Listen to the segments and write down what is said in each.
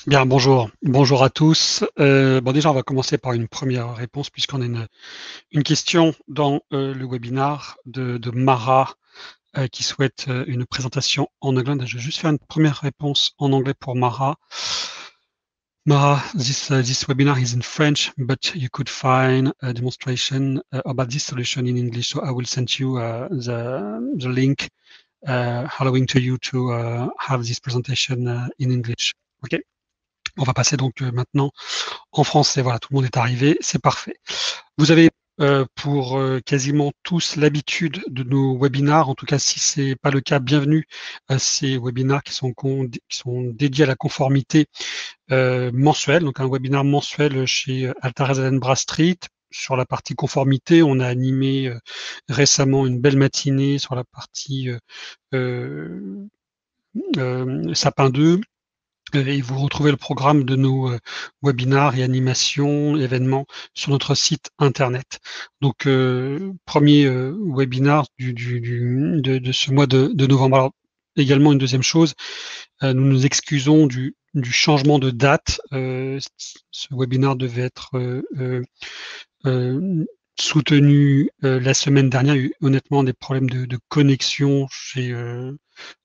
Bien, bonjour à tous. Bon, déjà, on va commencer par une première réponse puisqu'on a une question dans le webinar de Mara qui souhaite une présentation en anglais. Je vais juste faire une première réponse en anglais pour Mara. Mara, this webinar is in French, but you could find a demonstration about this solution in English. So I will send you the link allowing to you to have this presentation in English. OK. On va passer donc maintenant en français. Voilà, tout le monde est arrivé, c'est parfait. Vous avez pour quasiment tous l'habitude de nos webinars, en tout cas si ce n'est pas le cas, bienvenue à ces webinars qui sont dédiés à la conformité mensuelle, donc un webinar mensuel chez Altares Alhambra Street. Sur la partie conformité, on a animé récemment une belle matinée sur la partie Sapin 2. Et vous retrouvez le programme de nos webinars et animations, événements sur notre site internet. Donc, premier webinar de ce mois de novembre. Alors, également, une deuxième chose, nous nous excusons du changement de date. Ce webinar devait être soutenu la semaine dernière. Il y a eu honnêtement des problèmes de connexion chez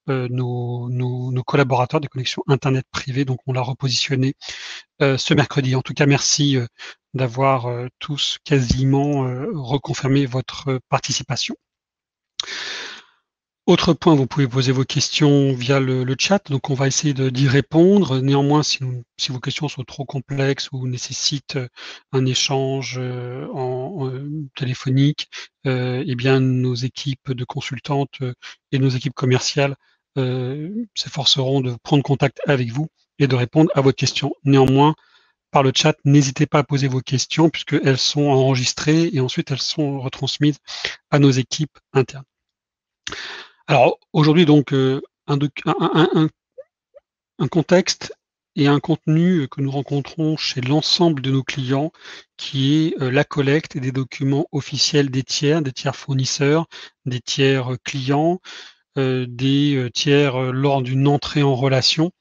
nos collaborateurs, des connexions Internet privées, donc on l'a repositionné ce mercredi. En tout cas, merci d'avoir tous quasiment reconfirmé votre participation. Autre point, vous pouvez poser vos questions via le chat, donc on va essayer d'y répondre. Néanmoins, si vos questions sont trop complexes ou nécessitent un échange téléphonique, eh bien nos équipes de consultantes et nos équipes commerciales s'efforceront de prendre contact avec vous et de répondre à vos questions. Néanmoins, par le chat, n'hésitez pas à poser vos questions puisqu'elles sont enregistrées et ensuite elles sont retransmises à nos équipes internes. Alors aujourd'hui donc un contexte et un contenu que nous rencontrons chez l'ensemble de nos clients qui est la collecte des documents officiels des tiers fournisseurs, des tiers clients, des tiers lors d'une entrée en relation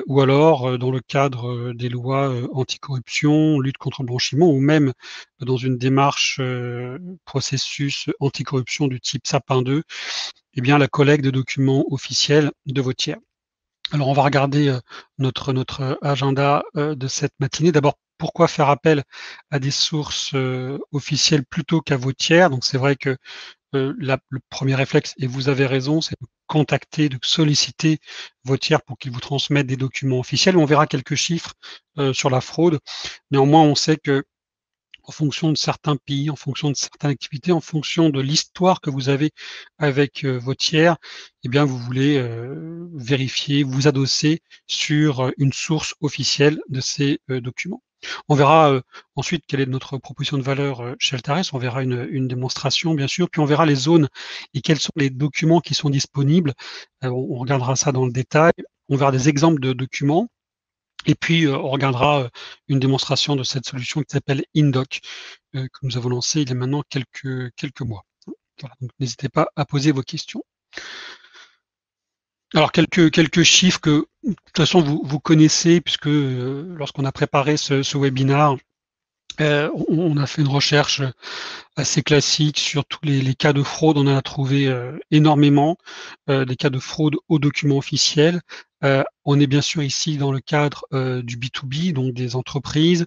ou alors dans le cadre des lois anticorruption, lutte contre le blanchiment ou même dans une démarche processus anticorruption du type Sapin 2, eh bien la collecte de documents officiels de vos tiers. Alors on va regarder notre agenda de cette matinée. D'abord, pourquoi faire appel à des sources officielles plutôt qu'à vos tiers? Donc c'est vrai que le premier réflexe, et vous avez raison, c'est de contacter, de solliciter vos tiers pour qu'ils vous transmettent des documents officiels. On verra quelques chiffres sur la fraude. Néanmoins, on sait que en fonction de certains pays, en fonction de certaines activités, en fonction de l'histoire que vous avez avec vos tiers, eh bien, vous voulez vérifier, vous adosser sur une source officielle de ces documents. On verra ensuite quelle est notre proposition de valeur chez Altares. On verra une démonstration, bien sûr, puis on verra les zones et quels sont les documents qui sont disponibles. On regardera ça dans le détail. On verra des exemples de documents. Et puis, on regardera une démonstration de cette solution qui s'appelle Indoc, que nous avons lancée il y a maintenant quelques mois. Voilà, donc n'hésitez pas à poser vos questions. Alors, quelques chiffres que, de toute façon, vous connaissez, puisque lorsqu'on a préparé ce webinaire, on a fait une recherche assez classique sur tous les cas de fraude. On en a trouvé énormément, des cas de fraude aux documents officiels. On est bien sûr ici dans le cadre du B2B, donc des entreprises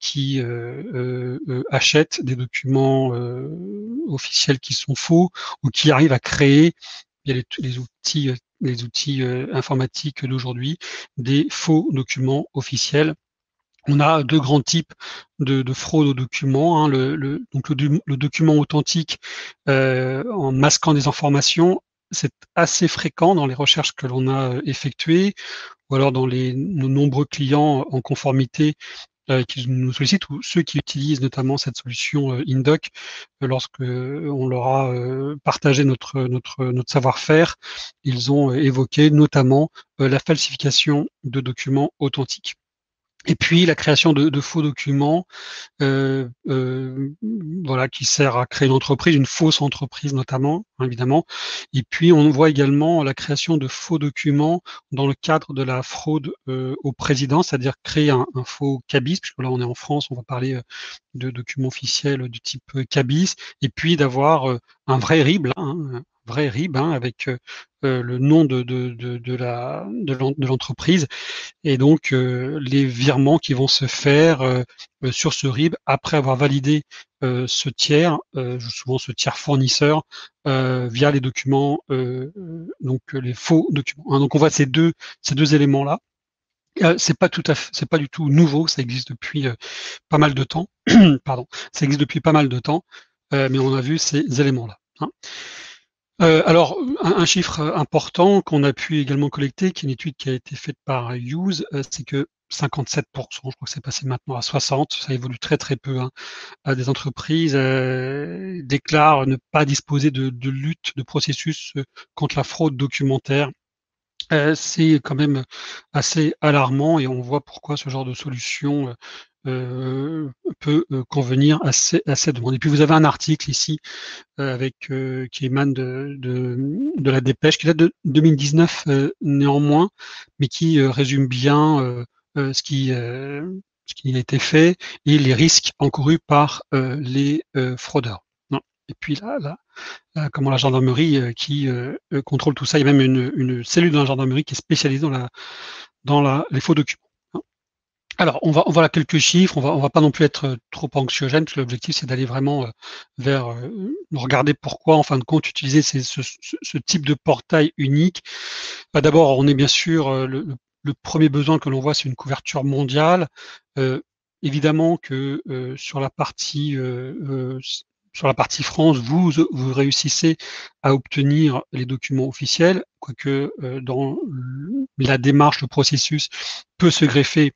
qui achètent des documents officiels qui sont faux ou qui arrivent à créer, via les outils informatiques d'aujourd'hui, des faux documents officiels. On a deux grands types de fraude aux documents, hein, le document authentique en masquant des informations, c'est assez fréquent dans les recherches que l'on a effectuées, ou alors dans nos nombreux clients en conformité qui nous sollicitent, ou ceux qui utilisent notamment cette solution Indoc, lorsque on leur a partagé notre savoir-faire, ils ont évoqué notamment la falsification de documents authentiques. Et puis la création de faux documents, voilà, qui sert à créer une entreprise, une fausse entreprise notamment, hein, évidemment. Et puis on voit également la création de faux documents dans le cadre de la fraude, au président, c'est-à-dire créer un faux cabis, puisque là on est en France, on va parler, de documents officiels du type, cabis, et puis d'avoir, un vrai RIB là, hein, un vrai RIB, hein, avec, le nom de l'entreprise, et donc les virements qui vont se faire sur ce RIB après avoir validé ce tiers, souvent ce tiers fournisseur, via les documents, donc les faux documents, hein. Donc on voit ces deux éléments-là. C'est pas du tout nouveau, ça existe depuis pas mal de temps. Pardon, ça existe depuis pas mal de temps, mais on a vu ces éléments-là, hein. Alors, un chiffre important qu'on a pu également collecter, qui est une étude qui a été faite par Hughes, c'est que 57%, je crois que c'est passé maintenant à 60, ça évolue très, très peu, hein, des entreprises, déclarent ne pas disposer de lutte, de processus, contre la fraude documentaire. C'est quand même assez alarmant, et on voit pourquoi ce genre de solution, peut, convenir à ces demandes. Et puis vous avez un article ici, avec, qui émane de la Dépêche, qui date de 2019, néanmoins, mais qui résume bien ce qui a été fait et les risques encourus par les fraudeurs. Non. Et puis comment la gendarmerie qui contrôle tout ça. Il y a même une cellule de la gendarmerie qui est spécialisée dans les faux documents, hein. Alors, on va à quelques chiffres, on va pas non plus être trop anxiogène, parce que l'objectif, c'est d'aller vraiment vers regarder pourquoi, en fin de compte, utiliser ce type de portail unique. Bah, d'abord, on est bien sûr, le premier besoin que l'on voit, c'est une couverture mondiale. Euh, Évidemment que sur la partie France, vous réussissez à obtenir les documents officiels, quoique dans la démarche, le processus peut se greffer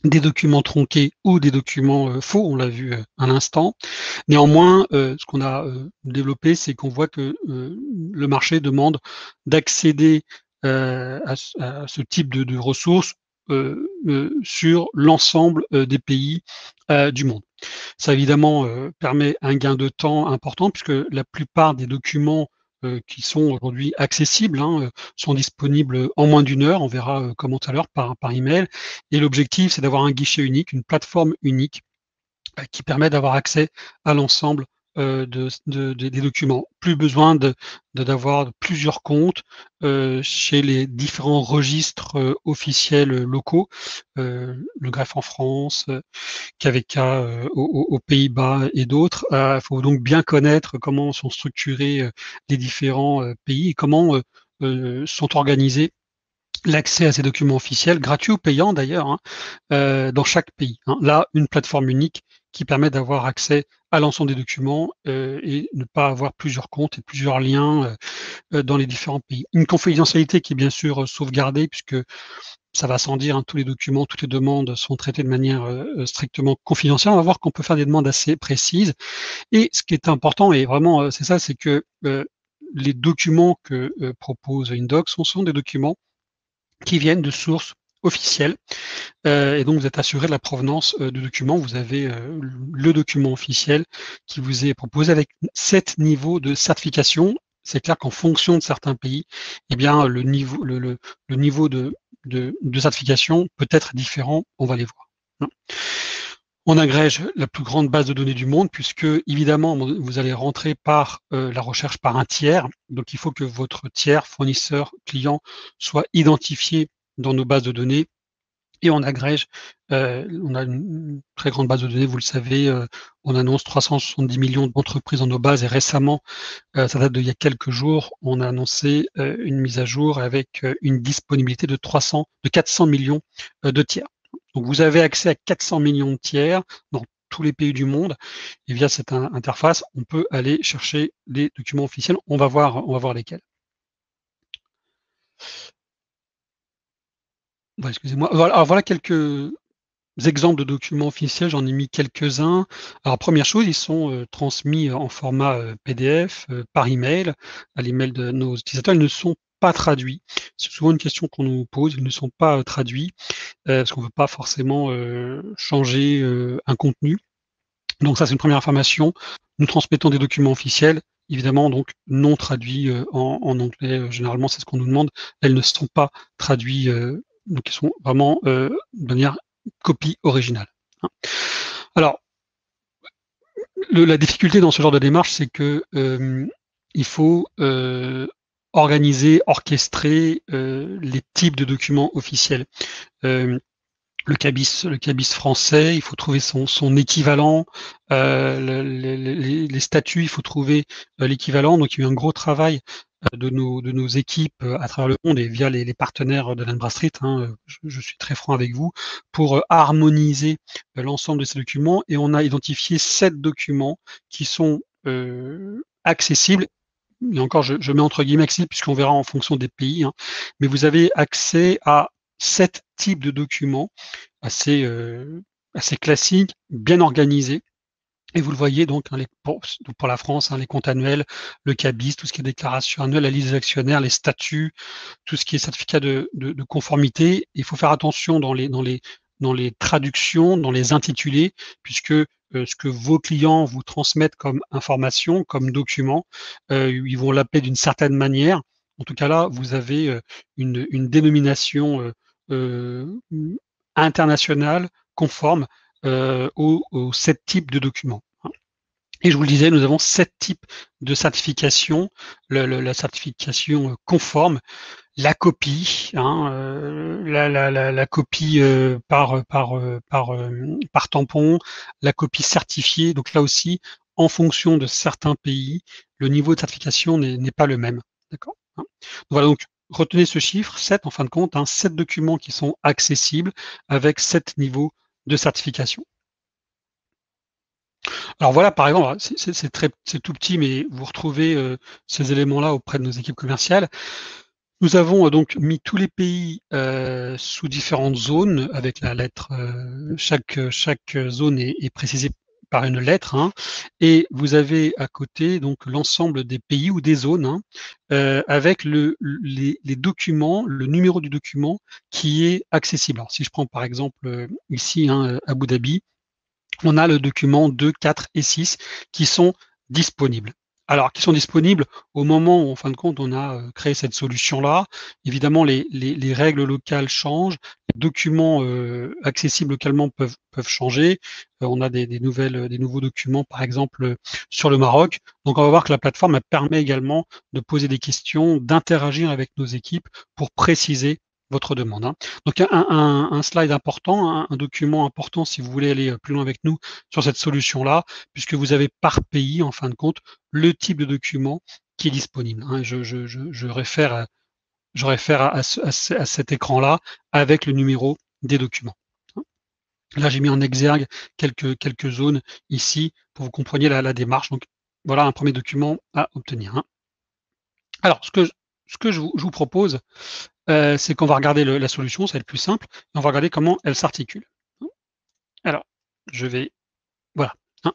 des documents tronqués ou des documents faux, on l'a vu à l'instant. Néanmoins, ce qu'on a développé, c'est qu'on voit que le marché demande d'accéder à ce type de ressources sur l'ensemble des pays du monde. Ça évidemment permet un gain de temps important, puisque la plupart des documents qui sont aujourd'hui accessibles, hein, sont disponibles en moins d'une heure. On verra comment tout à l'heure par email. Et l'objectif, c'est d'avoir un guichet unique, une plateforme unique qui permet d'avoir accès à l'ensemble des documents. Plus besoin d'avoir plusieurs comptes chez les différents registres officiels locaux, le greffe en France, KVK aux Pays-Bas et d'autres. Il faut donc bien connaître comment sont structurés les différents pays, et comment sont organisés l'accès à ces documents officiels, gratuits ou payants d'ailleurs, hein, dans chaque pays, hein. Là, une plateforme unique qui permet d'avoir accès à l'ensemble des documents et ne pas avoir plusieurs comptes et plusieurs liens dans les différents pays. Une confidentialité qui est bien sûr sauvegardée, puisque ça va sans dire, hein, tous les documents, toutes les demandes sont traitées de manière strictement confidentielle. On va voir qu'on peut faire des demandes assez précises. Et ce qui est important, et vraiment, c'est ça, c'est que les documents que propose Indoc sont des documents qui viennent de sources officielles, et donc vous êtes assuré de la provenance du document. Vous avez le document officiel qui vous est proposé avec 7 niveaux de certification. C'est clair qu'en fonction de certains pays, eh bien le niveau de certification peut être différent, on va les voir, hein. On agrège la plus grande base de données du monde, puisque évidemment vous allez rentrer par la recherche par un tiers. Donc il faut que votre tiers, fournisseur, client, soit identifié dans nos bases de données. Et on agrège, on a une très grande base de données, vous le savez, on annonce 370 millions d'entreprises dans nos bases, et récemment, ça date d'il y a quelques jours, on a annoncé une mise à jour avec une disponibilité de 400 millions de tiers. Donc vous avez accès à 400 millions de tiers dans tous les pays du monde, et via cette interface, on peut aller chercher les documents officiels. On va voir lesquels. Ouais, excusez-moi. Alors voilà quelques exemples de documents officiels, j'en ai mis quelques-uns. Alors première chose, ils sont transmis en format PDF par email à l'email de nos utilisateurs. Ils ne sont pas traduits. C'est souvent une question qu'on nous pose, ils ne sont pas traduits, parce qu'on ne veut pas forcément changer un contenu. Donc ça, c'est une première information. Nous transmettons des documents officiels, évidemment, donc non traduits en anglais. Généralement, c'est ce qu'on nous demande. Elles ne sont pas traduits, donc ils sont vraiment de manière copie originale. Hein. Alors, la difficulté dans ce genre de démarche, c'est que il faut organiser, orchestrer les types de documents officiels. Euh, le cabis français, il faut trouver son équivalent. Les statuts, il faut trouver l'équivalent. Donc, il y a eu un gros travail de nos équipes à travers le monde et via les partenaires de Dun Bradstreet, hein, je suis très franc avec vous, pour harmoniser l'ensemble de ces documents. Et on a identifié 7 documents qui sont accessibles. Et encore, je mets entre guillemets accessible puisqu'on verra en fonction des pays, hein, mais vous avez accès à 7 types de documents assez, assez classiques, bien organisés. Et vous le voyez donc, hein, pour la France, hein, les comptes annuels, le cabis, tout ce qui est déclaration annuelle, la liste des actionnaires, les statuts, tout ce qui est certificat de conformité. Il faut faire attention dans les traductions, dans les intitulés, puisque ce que vos clients vous transmettent comme information, comme document, ils vont l'appeler d'une certaine manière. En tout cas là, vous avez une dénomination euh, internationale conforme aux 7 types de documents. Hein. Et je vous le disais, nous avons 7 types de certification. La certification conforme, la copie, hein, la copie par tampon, la copie certifiée. Donc là aussi, en fonction de certains pays, le niveau de certification n'est pas le même. D'accord, hein. Voilà, donc retenez ce chiffre, 7 en fin de compte, hein, 7 documents qui sont accessibles avec 7 niveaux de certification. Alors voilà, par exemple, c'est tout petit, mais vous retrouvez ces éléments-là auprès de nos équipes commerciales. Nous avons donc mis tous les pays sous différentes zones avec la lettre. Chaque zone est précisée par une lettre, hein, et vous avez à côté donc l'ensemble des pays ou des zones, hein, avec les documents, le numéro du document qui est accessible. Alors, si je prends par exemple ici, hein, Abu Dhabi, on a le document 2, 4 et 6 qui sont disponibles. Alors, qui sont disponibles au moment où, en fin de compte, on a créé cette solution-là. Évidemment, les règles locales changent, les documents accessibles localement peuvent changer. On a des nouveaux documents, par exemple, sur le Maroc. Donc, on va voir que la plateforme elle permet également de poser des questions, d'interagir avec nos équipes pour préciser votre demande. Hein. Donc un slide important, un document important si vous voulez aller plus loin avec nous sur cette solution-là, puisque vous avez par pays, en fin de compte, le type de document qui est disponible. Hein. Je réfère à cet écran-là avec le numéro des documents. Hein. Là, j'ai mis en exergue quelques zones ici pour que vous compreniez la démarche. Donc voilà un premier document à obtenir. Hein. Alors, ce que je vous propose, c'est qu'on va regarder la solution, c'est le plus simple, et on va regarder comment elle s'articule. Alors, je vais, voilà. Hein.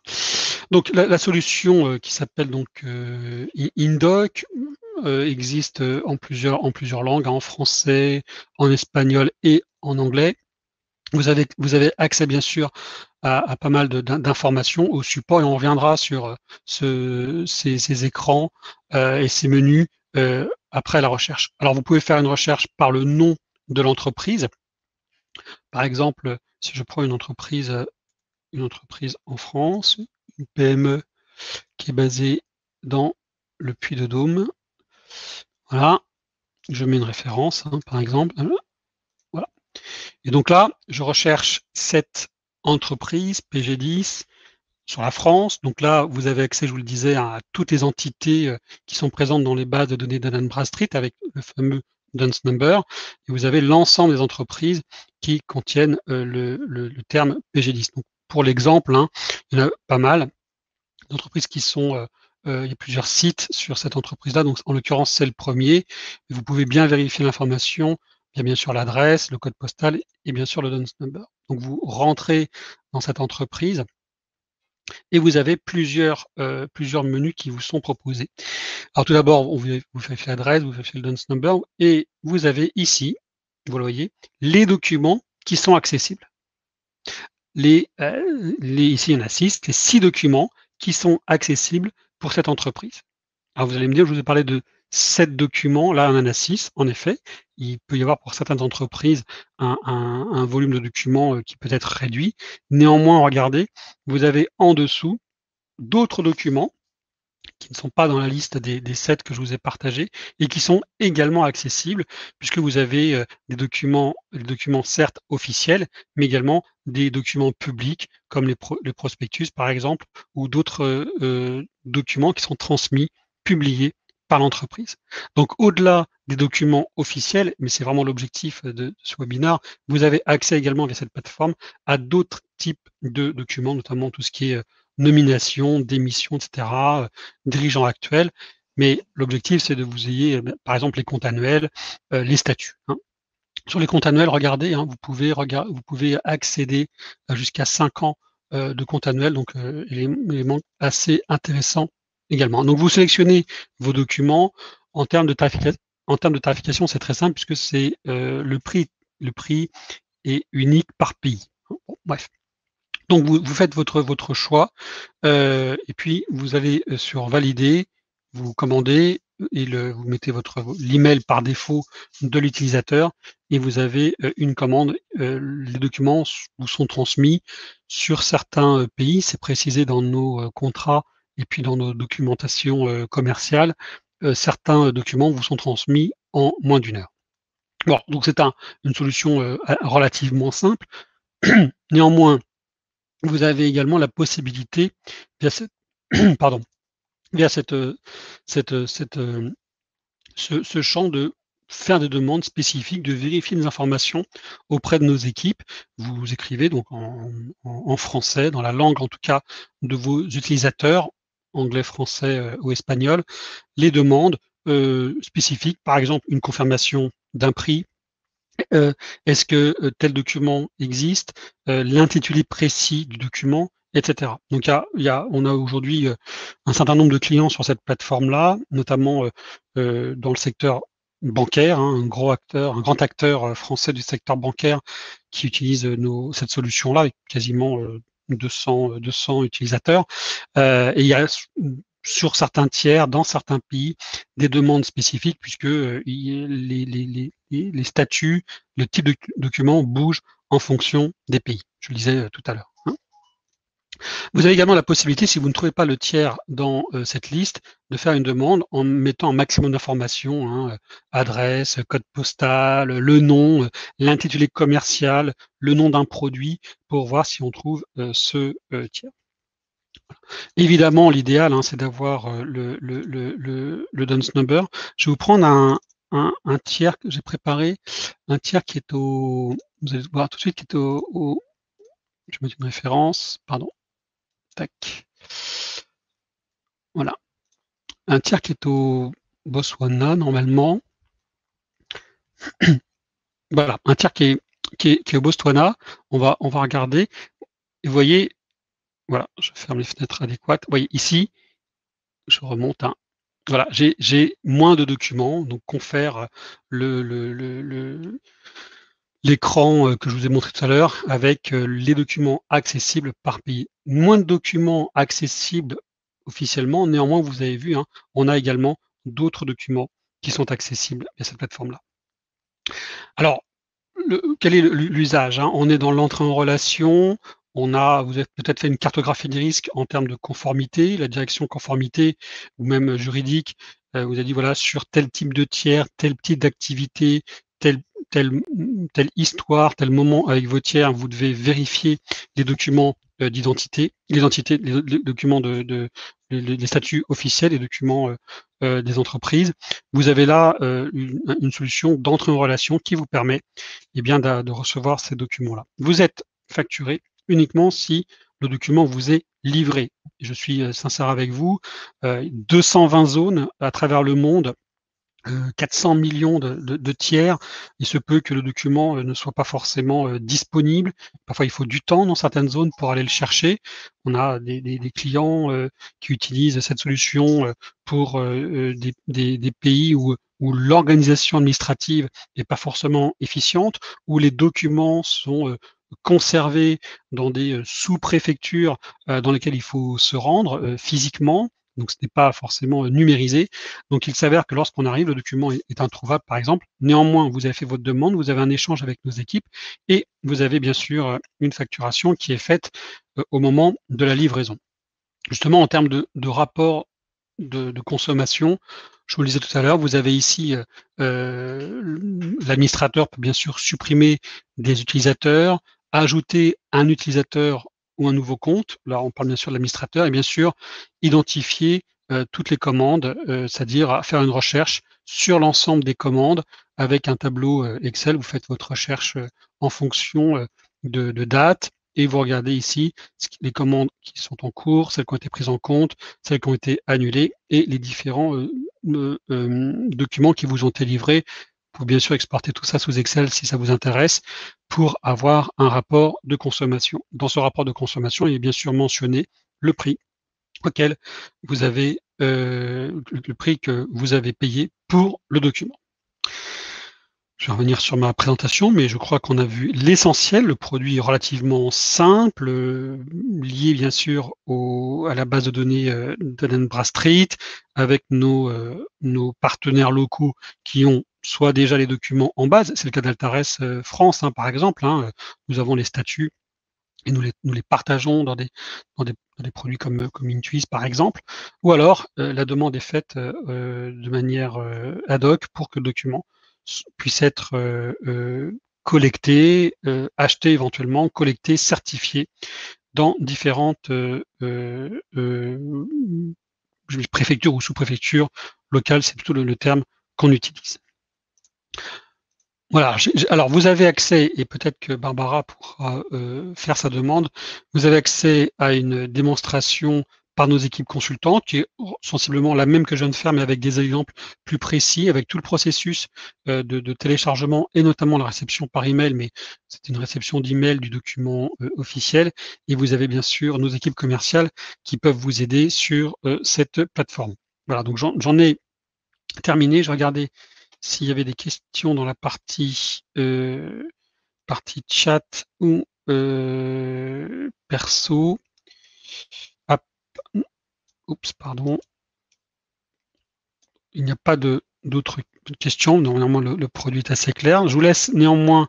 Donc la solution qui s'appelle donc InDoc existe en plusieurs langues, hein, en français, en espagnol et en anglais. Vous avez accès bien sûr à pas mal d'informations au support et on reviendra sur ces écrans et ces menus après la recherche. Alors vous pouvez faire une recherche par le nom de l'entreprise. Par exemple, si je prends une entreprise en France, une PME qui est basée dans le Puy-de-Dôme, voilà, je mets une référence, hein, par exemple, voilà. Et donc là, je recherche cette entreprise PG10 sur la France. Donc là, vous avez accès, je vous le disais, à toutes les entités qui sont présentes dans les bases de données d'Dun Bradstreet avec le fameux DUNS number. Et vous avez l'ensemble des entreprises qui contiennent le terme PG10. Donc pour l'exemple, hein, il y en a pas mal d'entreprises qui sont il y a plusieurs sites sur cette entreprise-là, donc en l'occurrence c'est le premier. Vous pouvez bien vérifier l'information, il y a bien sûr l'adresse, le code postal et bien sûr le DUNS number. Donc vous rentrez dans cette entreprise et vous avez plusieurs menus qui vous sont proposés. Alors tout d'abord, vous vérifiez l'adresse, vous vérifiez le DUNS number et vous avez ici, vous le voyez, les documents qui sont accessibles. Ici, il y en a 6, les 6 documents qui sont accessibles pour cette entreprise. Alors vous allez me dire, je vous ai parlé de 7 documents, là on en a 6, en effet. Il peut y avoir pour certaines entreprises un volume de documents qui peut être réduit. Néanmoins, regardez, vous avez en dessous d'autres documents qui ne sont pas dans la liste des 7 que je vous ai partagés et qui sont également accessibles puisque vous avez des documents certes officiels, mais également des documents publics comme les prospectus par exemple ou d'autres documents qui sont transmis, publiés par l'entreprise. Donc au-delà des documents officiels, mais c'est vraiment l'objectif de ce webinaire, vous avez accès également via cette plateforme à d'autres types de documents, notamment tout ce qui est nomination, démission, etc., dirigeant actuel. Mais l'objectif, c'est de vous ayez, par exemple, les comptes annuels, les statuts. Hein. Sur les comptes annuels, regardez, hein, vous pouvez accéder à jusqu'à 5 ans de compte annuel, donc élément assez intéressant également. Donc vous sélectionnez vos documents en termes de tarification, c'est très simple puisque c'est le prix est unique par pays. Bon, bref. Donc vous faites votre choix et puis vous allez sur valider, vous commandez et vous mettez l'email par défaut de l'utilisateur et vous avez une commande. Les documents vous sont transmis sur certains pays, c'est précisé dans nos contrats et puis dans nos documentations commerciales. Certains documents vous sont transmis en moins d'1 heure. Bon, donc c'est une solution relativement simple. Néanmoins, vous avez également la possibilité via cette pardon, via ce champ de faire des demandes spécifiques, de vérifier des informations auprès de nos équipes. Vous écrivez donc en français, dans la langue en tout cas de vos utilisateurs, anglais, français ou espagnol, les demandes spécifiques, par exemple une confirmation d'un prix, est-ce que tel document existe, l'intitulé précis du document, etc. Donc on a aujourd'hui un certain nombre de clients sur cette plateforme-là, notamment dans le secteur bancaire, hein, un grand acteur français du secteur bancaire qui utilise cette solution-là avec quasiment 200 utilisateurs. Et il y a sur certains tiers, dans certains pays, des demandes spécifiques puisque les statuts, le type de document bouge en fonction des pays. Je le disais tout à l'heure. Hein. Vous avez également la possibilité, si vous ne trouvez pas le tiers dans cette liste, de faire une demande en mettant un maximum d'informations, hein, adresse, code postal, le nom, l'intitulé commercial, le nom d'un produit, pour voir si on trouve ce tiers. Évidemment, l'idéal, hein, c'est d'avoir le DUNS number. Je vais vous prendre un tiers que j'ai préparé, un tiers qui est vous allez voir tout de suite, qui est je vais mettre une référence, pardon, tac. Voilà. Un tiers qui est au Botswana, normalement. Voilà, un tiers qui est au Botswana. On va regarder. Et vous voyez, voilà, je ferme les fenêtres adéquates. Vous voyez, ici, je remonte, hein. Voilà, j'ai moins de documents, donc confère l'écran que je vous ai montré tout à l'heure avec les documents accessibles par pays. Moins de documents accessibles officiellement, néanmoins, vous avez vu, hein, on a également d'autres documents qui sont accessibles à cette plateforme-là. Alors, quel est l'usage, hein? On est dans l'entrée en relation, vous avez peut-être fait une cartographie des risques en termes de conformité, la direction conformité ou même juridique vous a dit voilà, sur tel type de tiers, tel type d'activité, telle, telle histoire, tel moment avec vos tiers, vous devez vérifier les documents d'identité, les documents les statuts officiels, les documents des entreprises. Vous avez là une solution d'entrée en relation qui vous permet de recevoir ces documents-là. Vous êtes facturé uniquement si le document vous est livré. Je suis sincère avec vous, 220 zones à travers le monde 400 millions de tiers. Il se peut que le document ne soit pas forcément disponible. Parfois, il faut du temps dans certaines zones pour aller le chercher. On a des clients qui utilisent cette solution pour des pays où l'organisation administrative n'est pas forcément efficiente, où les documents sont conservés dans des sous-préfectures dans lesquelles il faut se rendre physiquement. Donc, ce n'est pas forcément numérisé. Donc, il s'avère que lorsqu'on arrive, le document est introuvable, par exemple. Néanmoins, vous avez fait votre demande, vous avez un échange avec nos équipes et vous avez bien sûr une facturation qui est faite au moment de la livraison. Justement, en termes de rapport de consommation, je vous le disais tout à l'heure, vous avez ici, l'administrateur peut bien sûr supprimer des utilisateurs, ajouter un utilisateur ou un nouveau compte. Là, on parle bien sûr de l'administrateur et bien sûr identifier toutes les commandes, c'est-à-dire à faire une recherche sur l'ensemble des commandes avec un tableau Excel. Vous faites votre recherche en fonction de date et vous regardez ici les commandes qui sont en cours, celles qui ont été prises en compte, celles qui ont été annulées et les différents documents qui vous ont été livrés. Vous pouvez bien sûr exporter tout ça sous Excel si ça vous intéresse pour avoir un rapport de consommation. Dans ce rapport de consommation, il est bien sûr mentionné le prix auquel vous avez le prix que vous avez payé pour le document. Je vais revenir sur ma présentation, mais je crois qu'on a vu l'essentiel. Le produit est relativement simple, lié bien sûr à la base de données d'Allen Bradstreet, avec nos partenaires locaux qui ont soit déjà les documents en base, c'est le cas d'Altares France par exemple, nous avons les statuts et nous les partageons dans des produits comme Intuise par exemple, ou alors la demande est faite de manière ad hoc pour que le document puisse être collecté, acheté éventuellement, collecté, certifié dans différentes préfectures ou sous-préfectures locales, c'est plutôt le terme qu'on utilise. Voilà, alors vous avez accès, et peut-être que Barbara pourra faire sa demande, vous avez accès à une démonstration par nos équipes consultantes, qui est sensiblement la même que je viens de faire, mais avec des exemples plus précis, avec tout le processus de téléchargement et notamment la réception par email, mais c'est une réception d'email du document officiel. Et vous avez bien sûr nos équipes commerciales qui peuvent vous aider sur cette plateforme. Voilà, donc j'en ai terminé. Je regardais s'il y avait des questions dans la partie chat ou perso. Ah, oups, pardon. Il n'y a pas d'autres questions. Normalement, le produit est assez clair. Je vous laisse néanmoins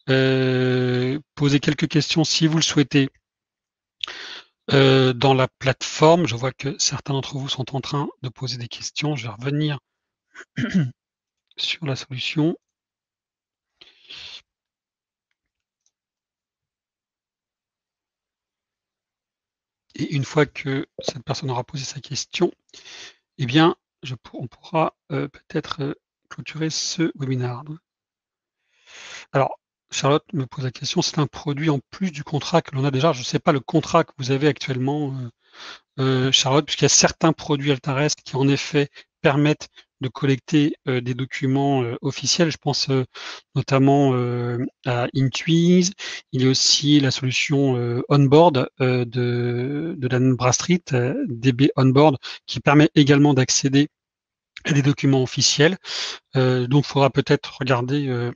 poser quelques questions si vous le souhaitez dans la plateforme. Je vois que certains d'entre vous sont en train de poser des questions. Je vais revenir sur la solution. Et une fois que cette personne aura posé sa question, eh bien, on pourra peut-être clôturer ce webinaire. Alors, Charlotte me pose la question, c'est un produit en plus du contrat que l'on a déjà. Je ne sais pas le contrat que vous avez actuellement, Charlotte, puisqu'il y a certains produits Altares qui en effet permettent de collecter des documents officiels. Je pense notamment à Intuise. Il y a aussi la solution Onboard de Dan Bradstreet, DB Onboard, qui permet également d'accéder à des documents officiels. Donc, il faudra peut-être regarder,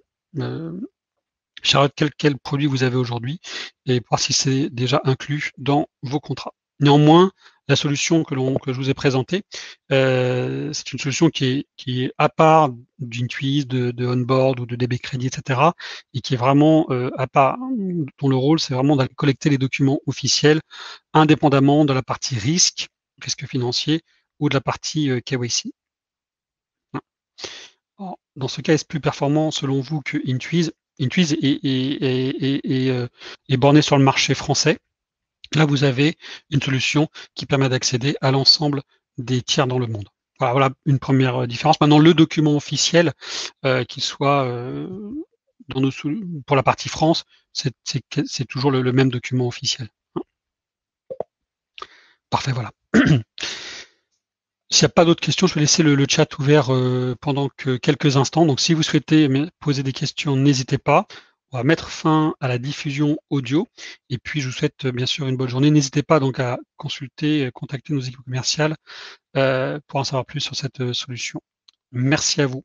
Charlotte, quel produit vous avez aujourd'hui et voir si c'est déjà inclus dans vos contrats. Néanmoins, la solution que je vous ai présentée, c'est une solution qui est à part d'Intuise, de Onboard ou de DB Crédit, etc., et qui est vraiment à part, dont le rôle, c'est vraiment d'aller collecter les documents officiels indépendamment de la partie risque financier, ou de la partie KYC. Alors, dans ce cas, est-ce plus performant selon vous que Intuise? Intuise est borné sur le marché français. Là, vous avez une solution qui permet d'accéder à l'ensemble des tiers dans le monde. Voilà une première différence. Maintenant, le document officiel, qu'il soit pour la partie France, c'est toujours le même document officiel. Parfait, voilà. S'il y a pas d'autres questions, je vais laisser le chat ouvert, pendant que quelques instants. Donc si vous souhaitez me poser des questions, n'hésitez pas. On va mettre fin à la diffusion audio et puis je vous souhaite, bien sûr une bonne journée. N'hésitez pas donc à consulter, contacter nos équipes commerciales, pour en savoir plus sur cette, solution. Merci à vous.